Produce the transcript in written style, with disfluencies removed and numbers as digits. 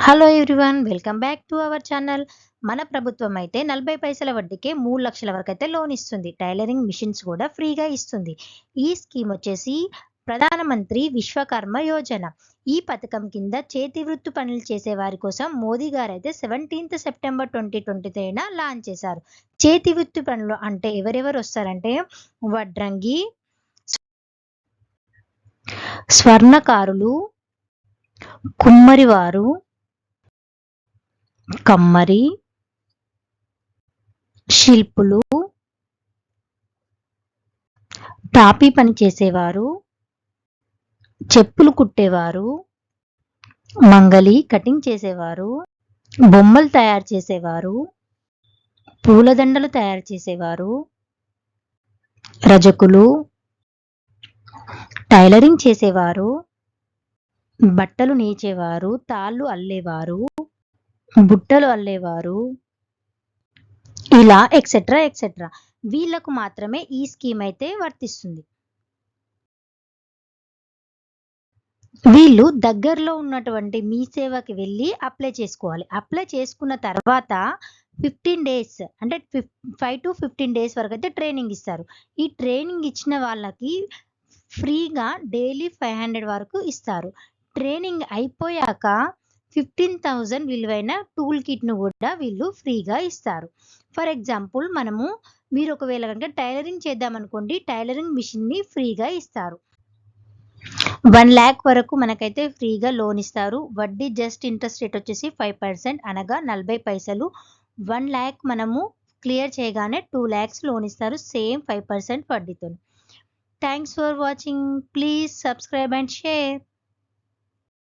Hello everyone, welcome back to our channel. మన ప్రభుత్వం అయితే 40 పైసల వడ్డీకే 3,00,000 వరకైతే లోన్ ఇస్తుంది. టైలరింగ్ మిషన్స్ కూడా ఫ్రీగా ఇస్తుంది. ఈ స్కీమ్ వచ్చేసి ప్రధానమంత్రి విశ్వకర్మ యోజన. ఈ పథకం కింద చేతి వృత్తి పనులు చేసే వారి కోసం మోదీ గారైతే 17th సెప్టెంబర్ 2023న లాంచ్ చేశారు. చేతి వృత్తి పనులు అంటే ఎవరెవరు వస్తారంటే వడ్రంగి, స్వర్ణకారులు, కుమ్మరివారు, కమ్మరి, శిల్పులు, టాపీ పని చేసేవారు, చెప్పులు కుట్టేవారు, మంగలి కటింగ్ చేసేవారు, బొమ్మలు తయారు చేసేవారు, పూలదండలు తయారు చేసేవారు, రజకులు, టైలరింగ్ చేసేవారు, బట్టలు నేచేవారు, తాళ్ళు అల్లేవారు, బుట్టలు అల్లేవారు, ఇలా ఎక్సెట్రా ఎక్సెట్రా. వీళ్ళకు మాత్రమే ఈ స్కీమ్ అయితే వర్తిస్తుంది. వీళ్ళు దగ్గరలో ఉన్నటువంటి మీ సేవకి వెళ్ళి అప్లై చేసుకోవాలి. అప్లై చేసుకున్న తర్వాత 15 డేస్ అంటే 5 to 15 డేస్ వరకు అయితే ట్రైనింగ్ ఇస్తారు. ఈ ట్రైనింగ్ ఇచ్చిన వాళ్ళకి ఫ్రీగా డైలీ 500 వరకు ఇస్తారు. ట్రైనింగ్ అయిపోయాక 15,000 విలువైన టూల్ కిట్‌ను కూడా వీళ్ళు ఫ్రీగా ఇస్తారు. ఫర్ ఎగ్జాంపుల్ మీరు ఒకవేళ గనుక టైలరింగ్ చేద్దామనుకోండి, టైలరింగ్ మిషన్‌ని ఫ్రీగా ఇస్తారు. 1,00,000 వరకు మనకైతే ఫ్రీగా లోన్ ఇస్తారు. వడ్డీ జస్ట్ ఇంట్రెస్ట్ రేట్ వచ్చేసి 5% అనగా 40 పైసలు. 1,00,000 క్లియర్ చేయగానే 2,00,000 లోన్ ఇస్తారు. సేమ్ 5% వడ్డీతోని. Thanks for watching. Please subscribe and share.